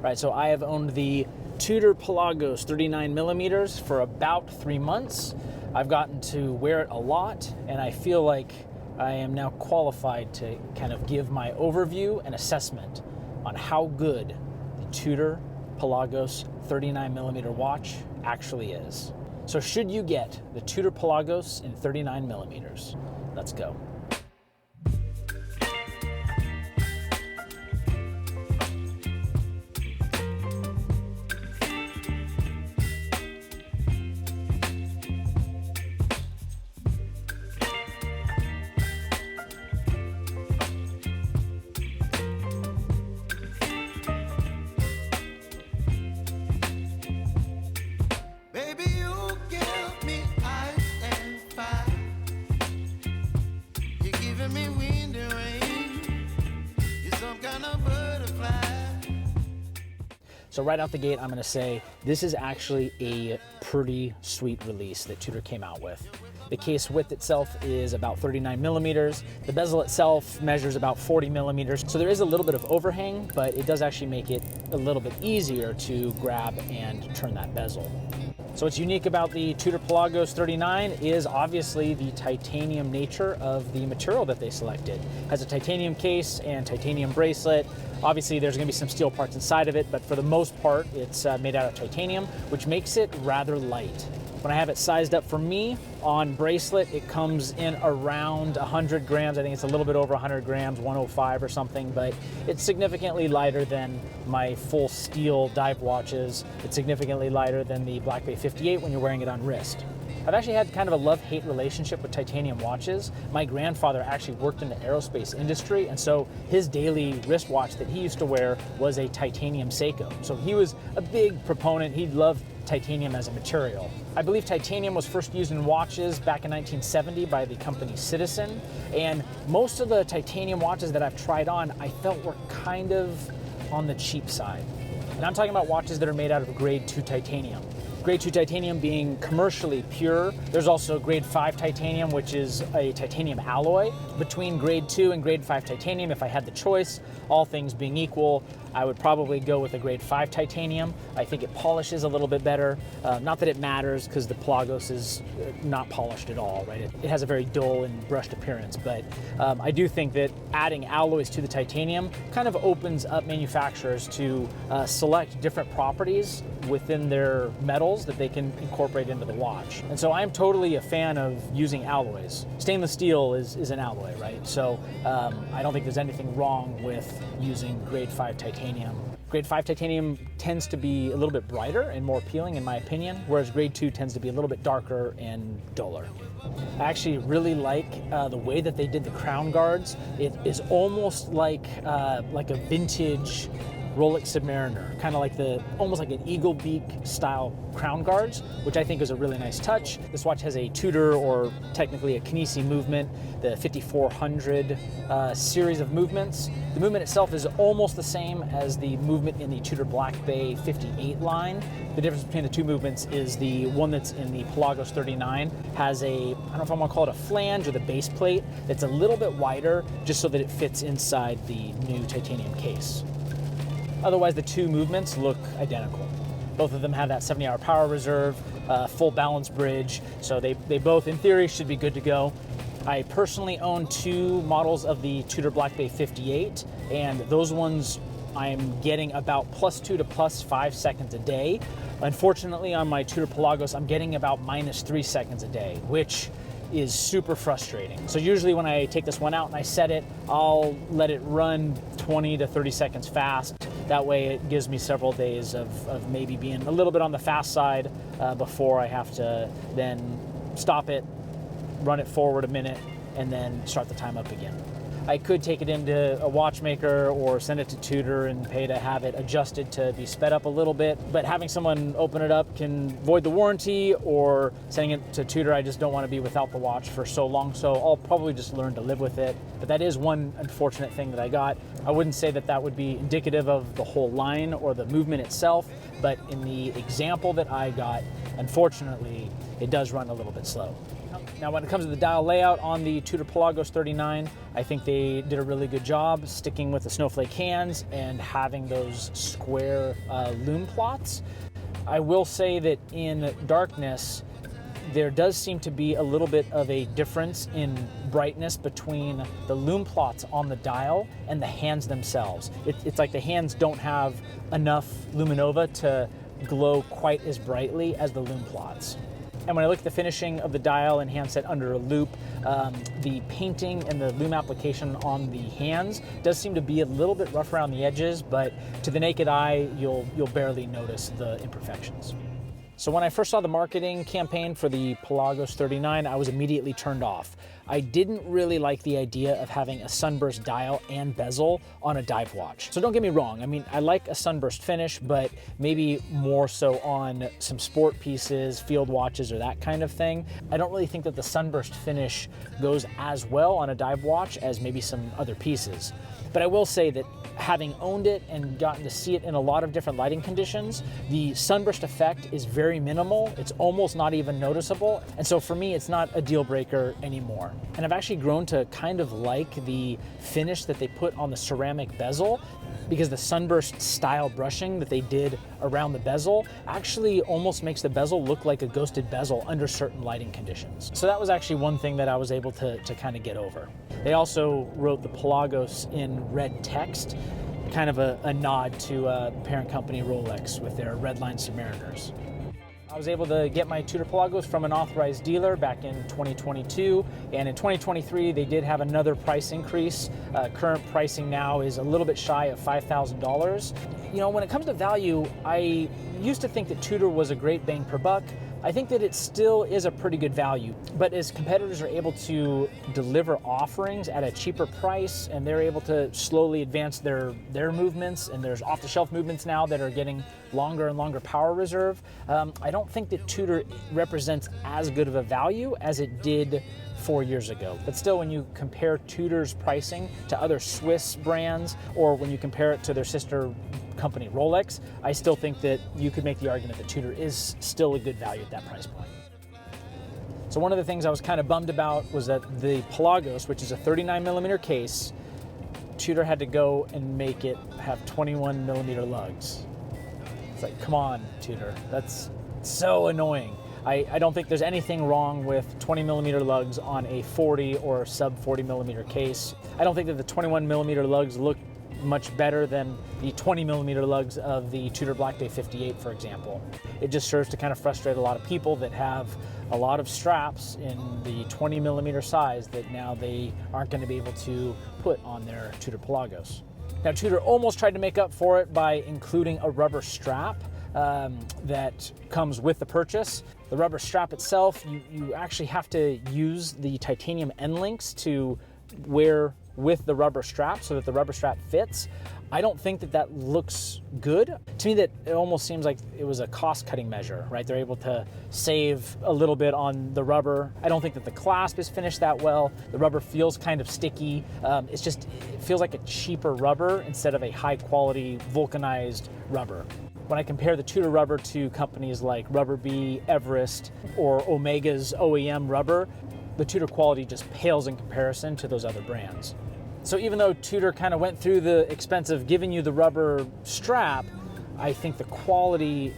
Right, so I have owned the Tudor Pelagos 39 millimeters for about 3 months. I've gotten to wear it a lot, and I feel like I am now qualified to kind of give my overview and assessment on how good the Tudor Pelagos 39 millimeter watch actually is. So should you get the Tudor Pelagos in 39 millimeters? Let's go. So right out the gate, I'm going to say this is actually a pretty sweet release that Tudor came out with. The case width itself is about 39 millimeters. The bezel itself measures about 40 millimeters. So there is a little bit of overhang, but it does actually make it a little bit easier to grab and turn that bezel. So what's unique about the Tudor Pelagos 39 is obviously the titanium nature of the material that they selected. It has a titanium case and titanium bracelet. Obviously there's going to be some steel parts inside of it, but for the most part it's made out of titanium, which makes it rather light. When I have it sized up for me, on bracelet, it comes in around 100 grams. I think it's a little bit over 100 grams, 105 or something, but it's significantly lighter than my full steel dive watches. It's significantly lighter than the Black Bay 58 when you're wearing it on wrist. I've actually had kind of a love-hate relationship with titanium watches. My grandfather actually worked in the aerospace industry, and so his daily wristwatch that he used to wear was a titanium Seiko. So he was a big proponent. He loved titanium as a material. I believe titanium was first used in watches back in 1970 by the company Citizen, and most of the titanium watches that I've tried on, I felt were kind of on the cheap side. And I'm talking about watches that are made out of grade 2 titanium. Grade 2 titanium being commercially pure. There's also grade 5 titanium, which is a titanium alloy. Between grade 2 and grade 5 titanium, if I had the choice, all things being equal, I would probably go with a grade 5 titanium. I think it polishes a little bit better. Not that it matters, because the Pelagos is not polished at all, right? It has a very dull and brushed appearance, but I do think that adding alloys to the titanium kind of opens up manufacturers to select different properties within their metals that they can incorporate into the watch. And so I'm totally a fan of using alloys. Stainless steel is an alloy, right? So I don't think there's anything wrong with using grade 5 titanium. Grade 5 titanium tends to be a little bit brighter and more appealing in my opinion, whereas grade 2 tends to be a little bit darker and duller. I actually really like the way that they did the crown guards. It is almost like a vintage Rolex Submariner, kind of like almost like an eagle beak style crown guards, which I think is a really nice touch. This watch has a Tudor, or technically a Knisi movement, the 5400 series of movements. The movement itself is almost the same as the movement in the Tudor Black Bay 58 line. The difference between the two movements is the one that's in the Pelagos 39 has I don't know if I want to call it a flange or the base plate, that's a little bit wider just so that it fits inside the new titanium case. Otherwise, the two movements look identical. Both of them have that 70-hour power reserve, full balance bridge, so they both, in theory, should be good to go. I personally own 2 models of the Tudor Black Bay 58, and those ones I'm getting about +2 to +5 seconds a day. Unfortunately, on my Tudor Pelagos, I'm getting about -3 seconds a day, which is super frustrating. So usually when I take this one out and I set it, I'll let it run 20 to 30 seconds fast. That way it gives me several days of maybe being a little bit on the fast side before I have to then stop it, run it forward a minute, and then start the time up again. I could take it into a watchmaker or send it to Tudor and pay to have it adjusted to be sped up a little bit, but having someone open it up can void the warranty, or sending it to Tudor, I just don't want to be without the watch for so long, so I'll probably just learn to live with it. But that is one unfortunate thing that I got. I wouldn't say that that would be indicative of the whole line or the movement itself, but in the example that I got, unfortunately, it does run a little bit slow. Now when it comes to the dial layout on the Tudor Pelagos 39, I think they did a really good job sticking with the snowflake hands and having those square loom plots. I will say that in darkness, there does seem to be a little bit of a difference in brightness between the loom plots on the dial and the hands themselves. It's like the hands don't have enough luminova to glow quite as brightly as the loom plots. And when I look at the finishing of the dial and handset under a loop, the painting and the loom application on the hands does seem to be a little bit rough around the edges, but to the naked eye, you'll barely notice the imperfections. So when I first saw the marketing campaign for the Pelagos 39, I was immediately turned off. I didn't really like the idea of having a sunburst dial and bezel on a dive watch. So don't get me wrong, I mean, I like a sunburst finish, but maybe more so on some sport pieces, field watches, or that kind of thing. I don't really think that the sunburst finish goes as well on a dive watch as maybe some other pieces. But I will say that having owned it and gotten to see it in a lot of different lighting conditions, the sunburst effect is very minimal. It's almost not even noticeable. And so for me, it's not a deal breaker anymore. And I've actually grown to kind of like the finish that they put on the ceramic bezel, because the sunburst style brushing that they did around the bezel actually almost makes the bezel look like a ghosted bezel under certain lighting conditions. So that was actually one thing that I was able to kind of get over. They also wrote the Pelagos in red text, kind of a nod to parent company Rolex with their red line Submariners. I was able to get my Tudor Pelagos from an authorized dealer back in 2022, and in 2023 they did have another price increase. Current pricing now is a little bit shy of $5,000. You know, when it comes to value, I used to think that Tudor was a great bang per buck. I think that it still is a pretty good value, but as competitors are able to deliver offerings at a cheaper price and they're able to slowly advance their movements, and there's off-the-shelf movements now that are getting longer and longer power reserve, I don't think that Tudor represents as good of a value as it did 4 years ago. But still, when you compare Tudor's pricing to other Swiss brands, or when you compare it to their sister company Rolex, I still think that you could make the argument that Tudor is still a good value at that price point. So one of the things I was kind of bummed about was that the Pelagos, which is a 39mm case, Tudor had to go and make it have 21mm lugs. It's like, come on, Tudor, that's so annoying. I don't think there's anything wrong with 20mm lugs on a 40 or sub 40mm case. I don't think that the 21mm lugs look much better than the 20mm lugs of the Tudor Black Bay 58, for example. It just serves to kind of frustrate a lot of people that have a lot of straps in the 20mm size that now they aren't going to be able to put on their Tudor Pelagos. Now, Tudor almost tried to make up for it by including a rubber strap that comes with the purchase. The rubber strap itself, you actually have to use the titanium end links to wear with the rubber strap so that the rubber strap fits. I don't think that that looks good. To me, that it almost seems like it was a cost-cutting measure, right? They're able to save a little bit on the rubber. I don't think that the clasp is finished that well. The rubber feels kind of sticky. It feels like a cheaper rubber instead of a high-quality vulcanized rubber. When I compare the Tudor rubber to companies like Rubber Bee, Everest, or Omega's OEM rubber, the Tudor quality just pales in comparison to those other brands. So even though Tudor kind of went through the expense of giving you the rubber strap, I think the quality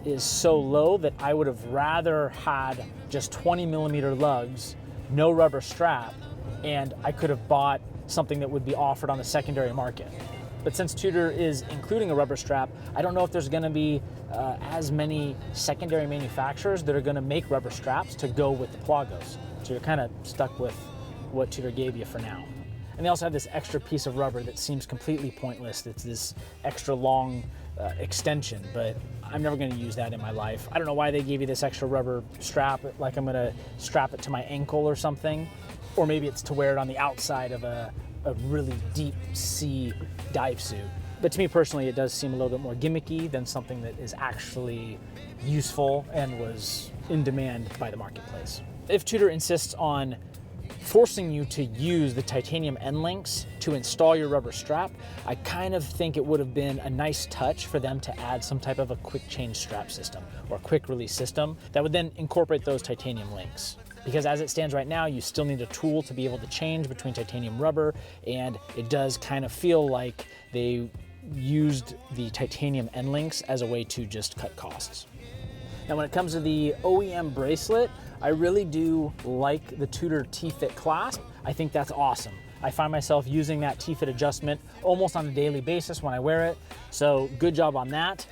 is so low that I would have rather had just 20mm lugs, no rubber strap, and I could have bought something that would be offered on the secondary market. But since Tudor is including a rubber strap, I don't know if there's going to be as many secondary manufacturers that are going to make rubber straps to go with the Pelagos. So you're kind of stuck with what Tudor gave you for now. And they also have this extra piece of rubber that seems completely pointless. It's this extra long extension, but I'm never going to use that in my life. I don't know why they gave you this extra rubber strap, like I'm going to strap it to my ankle or something. Or maybe it's to wear it on the outside of a really deep sea dive suit. But to me personally, it does seem a little bit more gimmicky than something that is actually useful and was in demand by the marketplace. If Tudor insists on forcing you to use the titanium end links to install your rubber strap, I kind of think it would have been a nice touch for them to add some type of a quick change strap system or quick release system that would then incorporate those titanium links. Because as it stands right now, you still need a tool to be able to change between titanium rubber, and it does kind of feel like they used the titanium end links as a way to just cut costs. Now when it comes to the OEM bracelet, I really do like the Tudor T-Fit clasp. I think that's awesome. I find myself using that T-Fit adjustment almost on a daily basis when I wear it, so good job on that.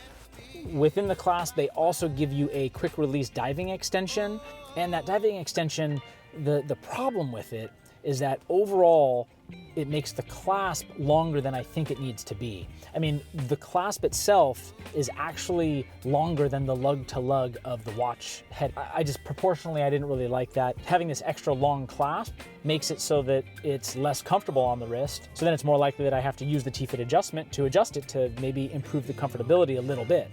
Within the clasp, they also give you a quick release diving extension, and that diving extension, the problem with it is that overall it makes the clasp longer than I think it needs to be. I mean, the clasp itself is actually longer than the lug to lug of the watch head. I just proportionally, I didn't really like that. Having this extra long clasp makes it so that it's less comfortable on the wrist. So then it's more likely that I have to use the T-Fit adjustment to adjust it to maybe improve the comfortability a little bit.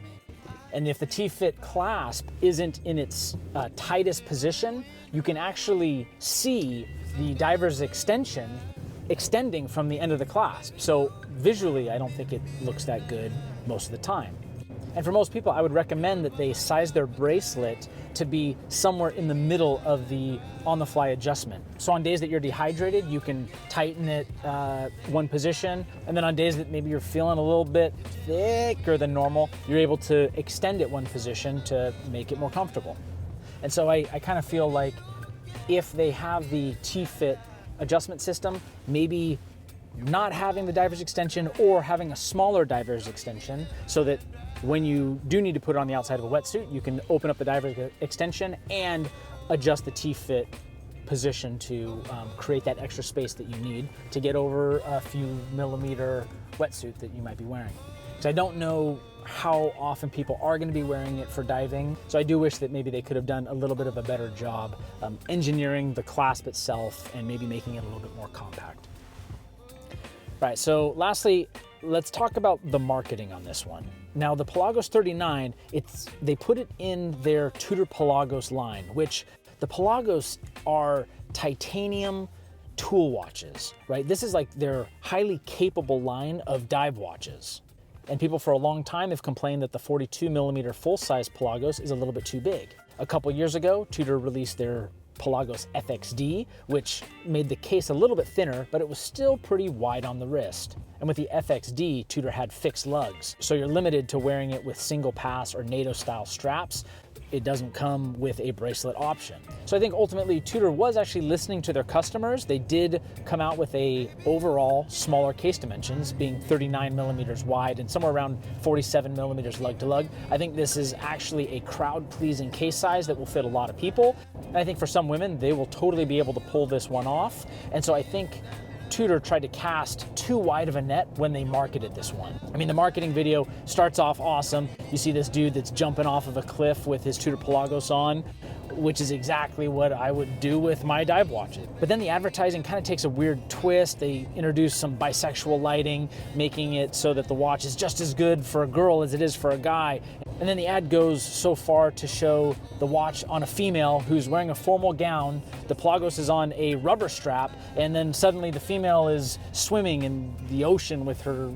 And if the T-Fit clasp isn't in its tightest position, you can actually see the diver's extension extending from the end of the clasp. So visually, I don't think it looks that good most of the time. And for most people, I would recommend that they size their bracelet to be somewhere in the middle of the on-the-fly adjustment. So on days that you're dehydrated, you can tighten it one position, and then on days that maybe you're feeling a little bit thicker than normal, you're able to extend it one position to make it more comfortable. And so I kind of feel like if they have the T-Fit adjustment system, maybe not having the diver's extension or having a smaller diver's extension so that when you do need to put it on the outside of a wetsuit, you can open up the diver's extension and adjust the T-Fit position to create that extra space that you need to get over a few millimeter wetsuit that you might be wearing. So I don't know how often people are going to be wearing it for diving, so I do wish that maybe they could have done a little bit of a better job engineering the clasp itself and maybe making it a little bit more compact. All right, so lastly, let's talk about the marketing on this one. Now the Pelagos 39, they put it in their Tudor Pelagos line, which the Pelagos are titanium tool watches, right? This is like their highly capable line of dive watches. And people for a long time have complained that the 42 millimeter full-size Pelagos is a little bit too big. A couple years ago, Tudor released their Pelagos FXD, which made the case a little bit thinner, but it was still pretty wide on the wrist. And with the FXD, Tudor had fixed lugs, so you're limited to wearing it with single pass or NATO style straps. It doesn't come with a bracelet option. So I think ultimately Tudor was actually listening to their customers. They did come out with a overall smaller case dimensions, being 39 millimeters wide and somewhere around 47 millimeters lug to lug. I think this is actually a crowd-pleasing case size that will fit a lot of people. And I think for some women, they will totally be able to pull this one off. And so I think Tudor tried to cast too wide of a net when they marketed this one. I mean, the marketing video starts off awesome. You see this dude that's jumping off of a cliff with his Tudor Pelagos on, which is exactly what I would do with my dive watches. But then the advertising kind of takes a weird twist. They introduce some bisexual lighting, making it so that the watch is just as good for a girl as it is for a guy. And then the ad goes so far to show the watch on a female who's wearing a formal gown. The Pelagos is on a rubber strap, and then suddenly the female is swimming in the ocean with her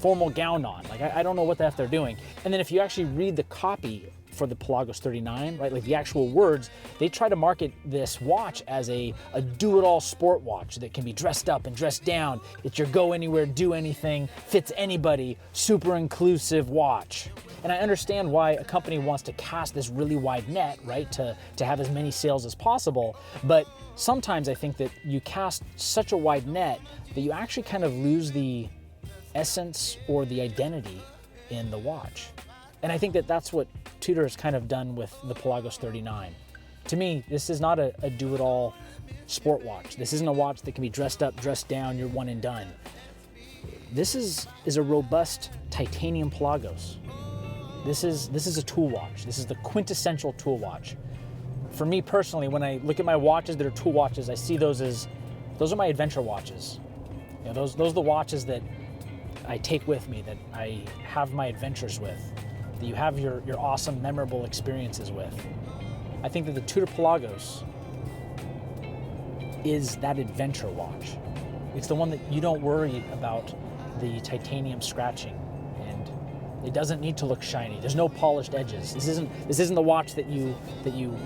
formal gown on. Like, I don't know what the F they're doing. And then if you actually read the copy for the Pelagos 39, right, like the actual words, they try to market this watch as a do-it-all sport watch that can be dressed up and dressed down. It's your go anywhere, do anything, fits anybody, super inclusive watch. And I understand why a company wants to cast this really wide net, right, to have as many sales as possible. But sometimes I think that you cast such a wide net that you actually kind of lose the essence or the identity in the watch. And I think that that's what Tudor has kind of done with the Pelagos 39. To me, this is not a do-it-all sport watch. This isn't a watch that can be dressed up, dressed down, you're one and done. This is a robust titanium Pelagos. This is a tool watch. This is the quintessential tool watch. For me personally, when I look at my watches that are tool watches, I see those are my adventure watches. You know, those are the watches that I take with me, that I have my adventures with, that you have your awesome, memorable experiences with. I think that the Tudor Pelagos is that adventure watch. It's the one that you don't worry about the titanium scratching, and it doesn't need to look shiny. There's no polished edges. This isn't the watch that you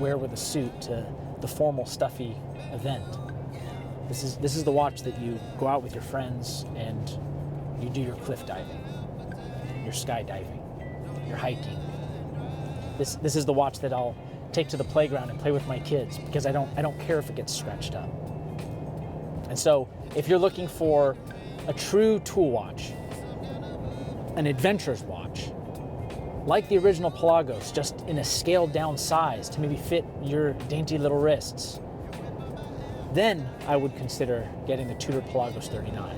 wear with a suit to the formal, stuffy event. This is the watch that you go out with your friends and you do your cliff diving, your skydiving, your hiking. This is the watch that I'll take to the playground and play with my kids because I don't care if it gets scratched up. And so if you're looking for a true tool watch, an adventurer's watch, like the original Pelagos, just in a scaled down size to maybe fit your dainty little wrists, then I would consider getting the Tudor Pelagos 39.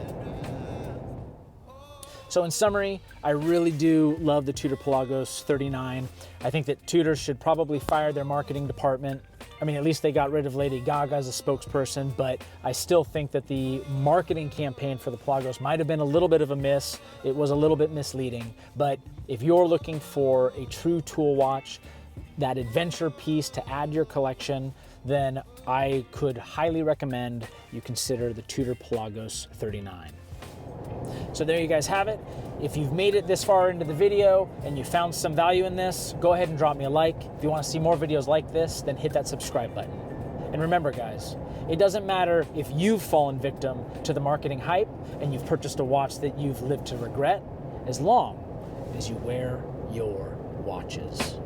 So in summary, I really do love the Tudor Pelagos 39. I think that Tudor should probably fire their marketing department. I mean, at least they got rid of Lady Gaga as a spokesperson, but I still think that the marketing campaign for the Pelagos might have been a little bit of a miss. It was a little bit misleading, but if you're looking for a true tool watch, that adventure piece to add to your collection, then I could highly recommend you consider the Tudor Pelagos 39. So there you guys have it. If you've made it this far into the video and you found some value in this, go ahead and drop me a like. If you want to see more videos like this, then hit that subscribe button. And remember guys, it doesn't matter if you've fallen victim to the marketing hype and you've purchased a watch that you've lived to regret, as long as you wear your watches.